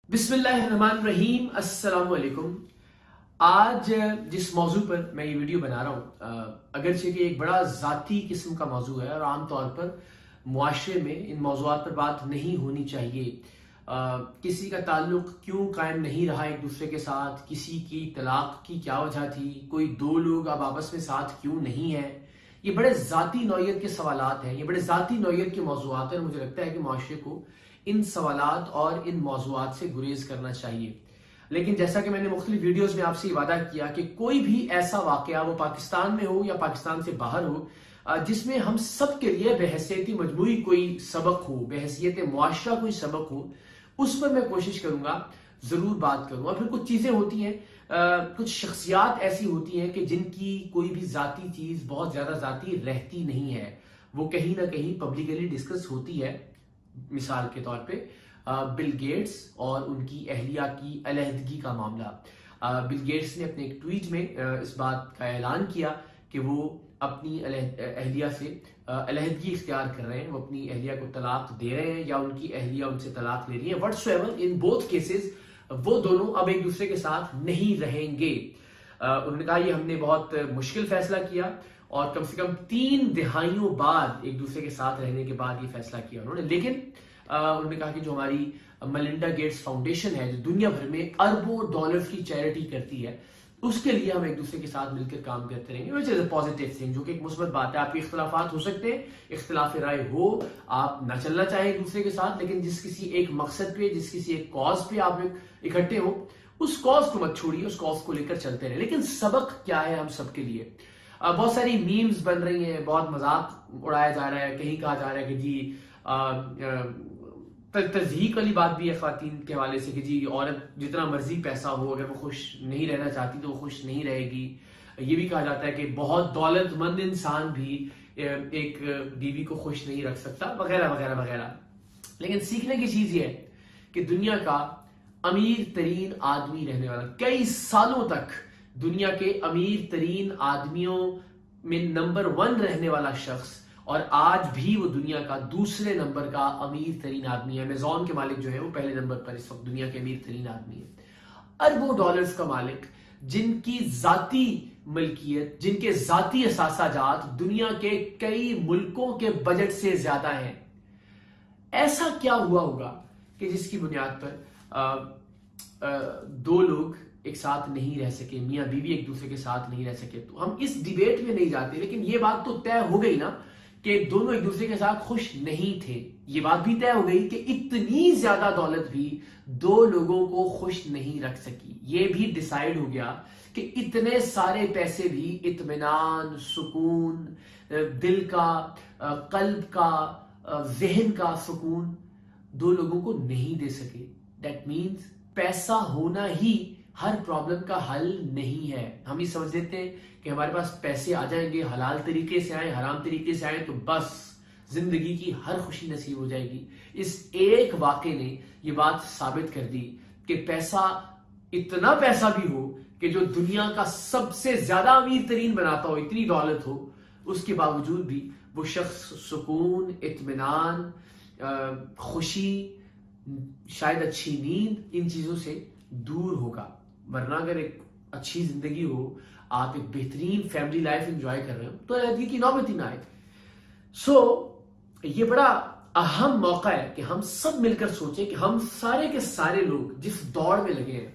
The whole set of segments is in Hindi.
बिस्मिल्लाहिर्रहमानिर्रहीम, अस्सलाम वालेकुम। आज जिस मौजू पर मैं ये वीडियो बना रहा हूँ, अगरचे कि एक बड़ा ज़ाती किस्म का मौजू है और आमतौर पर मुआशरे में इन मौज़ूआत पर बात नहीं होनी चाहिए। किसी का ताल्लुक क्यों कायम नहीं रहा एक दूसरे के साथ, किसी की तलाक की क्या वजह थी, कोई दो लोग अब आपस में साथ क्यों नहीं है, ये बड़े ज़ाती नौइयत के सवालात हैं, ये बड़े ज़ाती नौइयत के मौज़ूआत हैं। मुझे लगता है कि मुआशरे को इन सवालात और इन मौज़ूआत से गुरेज करना चाहिए। लेकिन जैसा कि मैंने मुख्तलिफ वीडियोस में आपसे वादा किया कि कोई भी ऐसा वाकया, वो पाकिस्तान में हो या पाकिस्तान से बाहर हो, जिसमें हम सब के लिए बहैसियत मजमूई कोई सबक हो, बहैसियत मुआशरा कोई सबक हो, उस पर मैं कोशिश करूंगा, जरूर बात करूंगा। फिर कुछ चीजें होती हैं, कुछ शख्सियात ऐसी होती हैं कि जिनकी कोई भी जाती चीज बहुत ज्यादा जाती रहती नहीं है, वो कहीं ना कहीं पब्लिकली डिस्कस होती है। मिसाल के तौर पे बिल गेट्स और उनकी अहलिया की अलहदगी का मामला। बिल गेट्स ने अपने एक ट्वीट में इस बात का ऐलान किया कि वो अपनी अहलिया से अलहदगी इख्तियार कर रहे हैं, वो अपनी अहलिया को तलाक दे रहे हैं या उनकी अहलिया उनसे तलाक ले रही है। व्हाटसोएवर, इन बोथ केसेस वो दोनों अब एक दूसरे के साथ नहीं रहेंगे। उन्होंने कहा ये हमने बहुत मुश्किल फैसला किया और कम से कम 3 दिहाइयों बाद एक दूसरे के साथ रहने के बाद ये फैसला किया उन्होंने। लेकिन उन्होंने कहा कि जो हमारी मेलिंडा गेट्स फाउंडेशन है, जो दुनिया भर में अरबों डॉलर्स की चैरिटी करती है, उसके लिए हम एक दूसरे के साथ मिलकर काम करते रहेंगे, which is a positive thing, जो कि एक मुस्बत बात है। आपके इख्तिलाफात हो सकते हैं, इख्तिलाफ राय हो, आप ना चलना चाहें एक दूसरे के साथ, लेकिन जिस किसी एक मकसद पे, जिस किसी एक कॉज पे आप इकट्ठे हो, उस कॉज को मत छोड़िए, उस कॉज को लेकर चलते रहे। लेकिन सबक क्या है हम सबके लिए? बहुत सारी मीम्स बन रही हैं, बहुत मजाक उड़ाया जा रहा है, कहीं कहा जा रहा है कि जी तज़हीक वाली बात भी है ख़वातीन के हवाले से कि जी औरत जितना मर्जी पैसा हो, अगर वो खुश नहीं रहना चाहती तो वो खुश नहीं रहेगी। ये भी कहा जाता है कि बहुत दौलतमंद इंसान भी एक बीवी को खुश नहीं रख सकता, वगैरह वगैरह वगैरह। लेकिन सीखने की चीज ये है कि दुनिया का अमीर तरीन आदमी रहने वाला, कई सालों तक दुनिया के अमीर तरीन आदमियों में नंबर 1 रहने वाला शख्स, और आज भी वो दुनिया का दूसरे नंबर का अमीर तरीन आदमी है। अमेजॉन के मालिक जो है वो पहले नंबर पर इस वक्त दुनिया के अमीर तरीन आदमी है। अरबों डॉलर्स का मालिक, जिनकी जाती मलकियत, जिनके जाती असासाजात दुनिया के कई मुल्कों के बजट से ज्यादा हैं। ऐसा क्या हुआ होगा कि जिसकी बुनियाद पर दो लोग एक साथ नहीं रह सके, मियां बीवी एक दूसरे के साथ नहीं रह सके? तो हम इस डिबेट में नहीं जाते, लेकिन ये बात तो तय हो गई ना कि दोनों एक दूसरे के साथ खुश नहीं थे। ये बात भी तय हो गई कि इतनी ज्यादा दौलत भी दो लोगों को खुश नहीं रख सकी। ये भी डिसाइड हो गया कि इतने सारे पैसे भी इत्मीनान, सुकून, दिल का, कल्ब का, जहन का सुकून दो लोगों को नहीं दे सके। दैट मीन्स पैसा होना ही हर प्रॉब्लम का हल नहीं है। हम ही समझ लेते हैं कि हमारे पास पैसे आ जाएंगे, हलाल तरीके से आए, हराम तरीके से आए, तो बस जिंदगी की हर खुशी नसीब हो जाएगी। इस एक वाक़े ने यह बात साबित कर दी कि पैसा, इतना पैसा भी हो कि जो दुनिया का सबसे ज्यादा अमीर तरीन बनाता हो, इतनी दौलत हो, उसके बावजूद भी वो शख्स सुकून, इत्मीनान, खुशी, शायद अच्छी नींद, इन चीजों से दूर होगा। वरना अगर एक अच्छी जिंदगी हो, आप एक बेहतरीन फैमिली लाइफ एंजॉय कर रहे हो, तो अलहदगी की नौबत ही ना आए। ये बड़ा अहम मौका है कि हम सब मिलकर सोचें कि हम सारे के सारे लोग जिस दौड़ में लगे हैं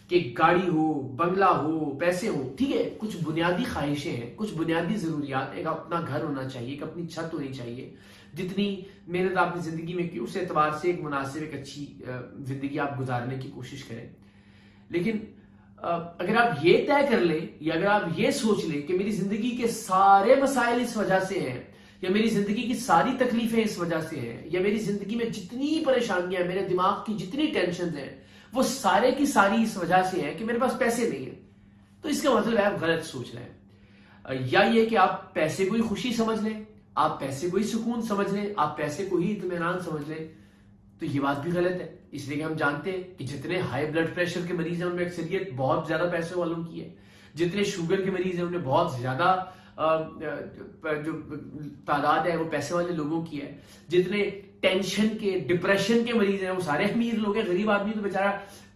कि गाड़ी हो, बंगला हो, पैसे हो, ठीक है, कुछ बुनियादी ख्वाहिशें हैं, कुछ बुनियादी जरूरियात, एक अपना घर होना चाहिए, एक अपनी छत होनी चाहिए, जितनी मेहनत आपने जिंदगी में की उस एतबार से एक मुनासिब, एक अच्छी जिंदगी आप गुजारने की कोशिश करें। लेकिन अगर आप ये तय कर लें, या अगर आप ये सोच लें कि मेरी जिंदगी के सारे मसाइल इस वजह से हैं, या मेरी जिंदगी की सारी तकलीफें इस वजह से हैं, या मेरी जिंदगी में जितनी परेशानियां, मेरे दिमाग की जितनी टेंशन हैं, वो सारे की सारी इस वजह से हैं कि मेरे पास पैसे नहीं है, तो इसका मतलब है आप गलत सोच रहे हैं। या ये कि आप पैसे को ही खुशी समझ लें, आप पैसे को ही सुकून समझ लें, आप पैसे को ही इत्मीनान समझ लें, तो ये बात भी गलत है। इसलिए कि हम जानते हैं कि जितने हाई ब्लड प्रेशर के मरीज हैं उनमें अक्सरियत बहुत ज्यादा पैसे वालों की है, जितने शुगर के मरीज हैं उनमें बहुत ज्यादा जो तादाद है वो पैसे वाले लोगों की है, जितने टेंशन के, डिप्रेशन के मरीज हैं, वो सारे अमीर लोग हैं, गरीब आदमी तो बेचारा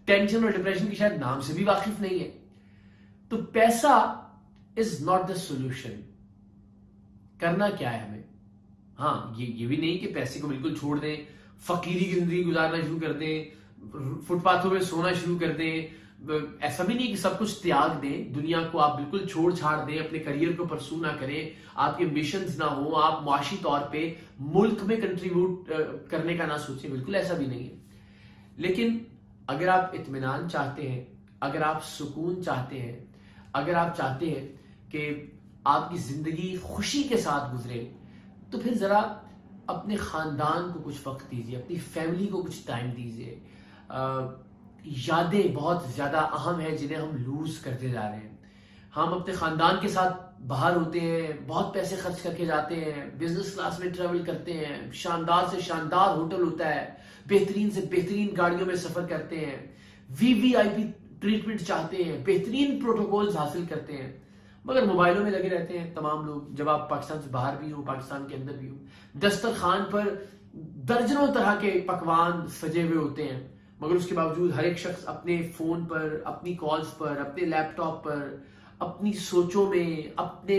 टेंशन और डिप्रेशन के शायद नाम से भी वाकिफ नहीं है। तो पैसा इज नॉट द सॉल्यूशन। करना क्या है हमें? हाँ, ये भी नहीं कि पैसे को बिल्कुल छोड़ दें, फकीरी की जिंदगी गुजारना शुरू कर दें, फुटपाथों में सोना शुरू कर दें। ऐसा भी नहीं कि सब कुछ त्याग दें, दुनिया को आप बिल्कुल छोड़ छाड़ दें, अपने करियर को परसू ना करें, आपके मिशंस ना हो, आप मुआशी तौर पे मुल्क में कंट्रीब्यूट करने का ना सोचें, बिल्कुल ऐसा भी नहीं है। लेकिन अगर आप इत्मीनान चाहते हैं, अगर आप सुकून चाहते हैं, अगर आप चाहते हैं कि आपकी जिंदगी खुशी के साथ गुजरे, तो फिर जरा अपने खानदान को कुछ वक्त दीजिए, अपनी फैमिली को कुछ टाइम दीजिए। यादें बहुत ज्यादा अहम है जिन्हें हम लूज करते जा रहे हैं। हम अपने खानदान के साथ बाहर होते हैं, बहुत पैसे खर्च करके जाते हैं, बिजनेस क्लास में ट्रेवल करते हैं, शानदार से शानदार होटल होता है, बेहतरीन से बेहतरीन गाड़ियों में सफर करते हैं, वीवीआईपी ट्रीटमेंट चाहते हैं, बेहतरीन प्रोटोकॉल्स हासिल करते हैं, मगर मोबाइलों में लगे रहते हैं तमाम लोग। जब आप पाकिस्तान से बाहर भी हो, पाकिस्तान के अंदर भी हो, दस्तरखान पर दर्जनों तरह के पकवान सजे हुए होते हैं, मगर उसके बावजूद हर एक शख्स अपने फोन पर, अपनी कॉल्स पर, अपने लैपटॉप पर, अपनी सोचों में, अपने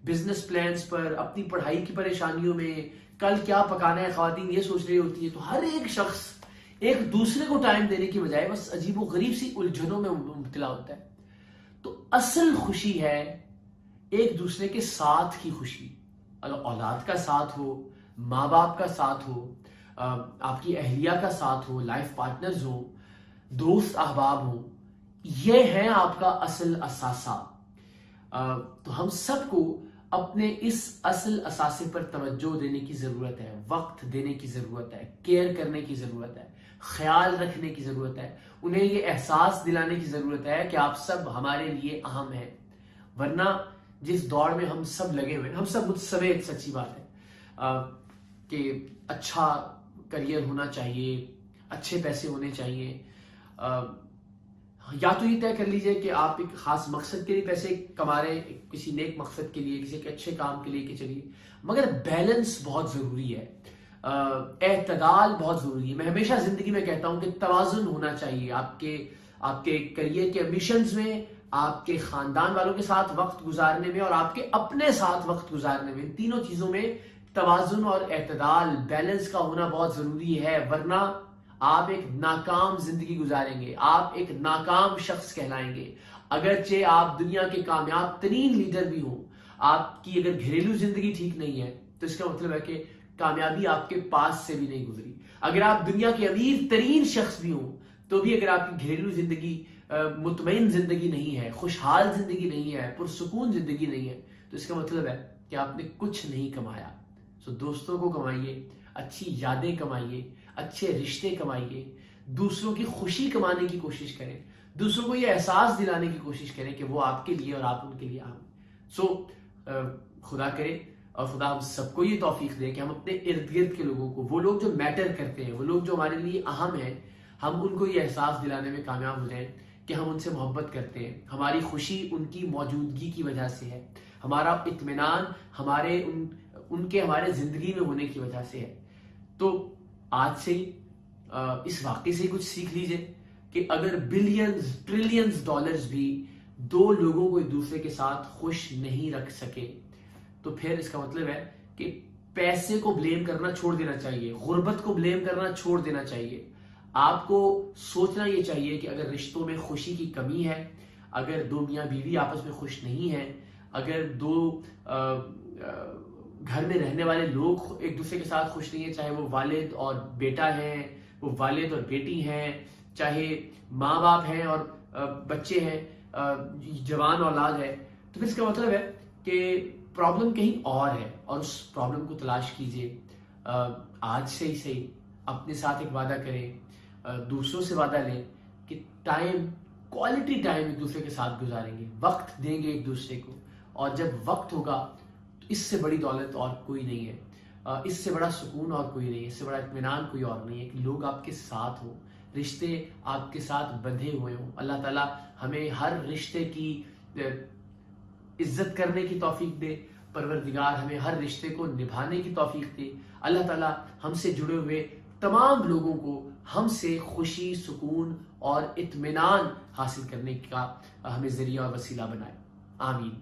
बिजनेस प्लान्स पर, अपनी पढ़ाई की परेशानियों में, कल क्या पकाना है ख्वातीन ये सोच रही होती है। तो हर एक शख्स एक दूसरे को टाइम देने की बजाय बस अजीबो गरीब सी उलझनों में मुब्तला होता है। तो असल खुशी है एक दूसरे के साथ की खुशी। अगर औलाद का साथ हो, माँ बाप का साथ हो, आपकी अहलिया का साथ हो, लाइफ पार्टनर्स हो, दोस्त अहबाब हो, ये है आपका असल असासा। तो हम सबको अपने इस असल असासे पर तवज्जो देने की जरूरत है, वक्त देने की जरूरत है, केयर करने की जरूरत है, ख्याल रखने की जरूरत है, उन्हें ये एहसास दिलाने की जरूरत है कि आप सब हमारे लिए अहम हैं। वरना जिस दौड़ में हम सब लगे हुए, हम सब मुझ समेत, सच्ची बात है कि अच्छा करियर होना चाहिए, अच्छे पैसे होने चाहिए, या तो ये तय कर लीजिए कि आप एक खास मकसद के लिए पैसे कमा रहे हैं, किसी नेक मकसद के लिए, किसी के अच्छे काम के लिए कि चलिए, मगर बैलेंस बहुत जरूरी है, एतदाल बहुत जरूरी है। मैं हमेशा जिंदगी में कहता हूं कि तवाजुन होना चाहिए आपके करियर के एम्बिशंस में, आपके खानदान वालों के साथ वक्त गुजारने में और आपके अपने साथ वक्त गुजारने में। तीनों चीजों में तवाजुन और एतदाल, बैलेंस का होना बहुत जरूरी है, वरना आप एक नाकाम जिंदगी गुजारेंगे, आप एक नाकाम शख्स कहलाएंगे। अगरचे आप दुनिया के कामयाब तरीन लीडर भी हो, आपकी अगर घरेलू जिंदगी ठीक नहीं है तो इसका मतलब है कि कामयाबी आपके पास से भी नहीं गुजरी। अगर आप दुनिया के अमीर तरीन शख्स भी हो तो भी अगर आपकी घरेलू जिंदगी मुतमईन जिंदगी नहीं है, खुशहाल जिंदगी नहीं है, पुरसुकून जिंदगी नहीं है, तो इसका मतलब है कि आपने कुछ नहीं कमाया। सो दोस्तों को कमाइए, अच्छी यादें कमाइए, अच्छे रिश्ते कमाइए, दूसरों की खुशी कमाने की कोशिश करें, दूसरों को यह एहसास दिलाने की कोशिश करें कि वो आपके लिए और आप उनके लिए अहम। सो खुदा करे और खुदा हम सबको ये तौफीक दे कि हम अपने इर्द गिर्द के लोगों को, वो लोग जो मैटर करते हैं, वो लोग जो हमारे लिए अहम हैं, हम उनको ये एहसास दिलाने में कामयाब हो जाएं कि हम उनसे मोहब्बत करते हैं, हमारी खुशी उनकी मौजूदगी की वजह से है, हमारा इत्मीनान उनके हमारे जिंदगी में होने की वजह से है। तो आज से ही इस वाकये से कुछ सीख लीजिए कि अगर बिलियंस ट्रिलियंस डॉलर्स भी दो लोगों को एक दूसरे के साथ खुश नहीं रख सके तो फिर इसका मतलब है कि पैसे को ब्लेम करना छोड़ देना चाहिए, गुर्बत को ब्लेम करना छोड़ देना चाहिए। आपको सोचना यह चाहिए कि अगर रिश्तों में खुशी की कमी है, अगर दो मियाँ बीवी आपस में खुश नहीं है, अगर दो घर में रहने वाले लोग एक दूसरे के साथ खुश नहीं है, चाहे वो वालिद और बेटा हैं, वो वालिद और बेटी हैं, चाहे माँ बाप हैं और बच्चे हैं, जवान औलाद है, तो फिर इसका मतलब है कि प्रॉब्लम कहीं और है और उस प्रॉब्लम को तलाश कीजिए। आज से ही सही अपने साथ एक वादा करें, दूसरों से वादा लें कि क्वालिटी टाइम एक दूसरे के साथ गुजारेंगे, वक्त देंगे एक दूसरे को, और जब वक्त होगा तो इससे बड़ी दौलत और कोई नहीं है, इससे बड़ा सुकून और कोई नहीं है, इससे बड़ा इत्मीनान कोई और नहीं है कि लोग आपके साथ हो, रिश्ते आपके साथ बंधे हुए हों। अल्लाह ताला हमें हर रिश्ते की इज्जत करने की तौफीक दे, परवरदिगार हमें हर रिश्ते को निभाने की तौफीक दे। अल्लाह ताला हमसे जुड़े हुए तमाम लोगों को हमसे खुशी, सुकून और इत्मीनान हासिल करने का हमें जरिया और वसीला बनाए। आमीन।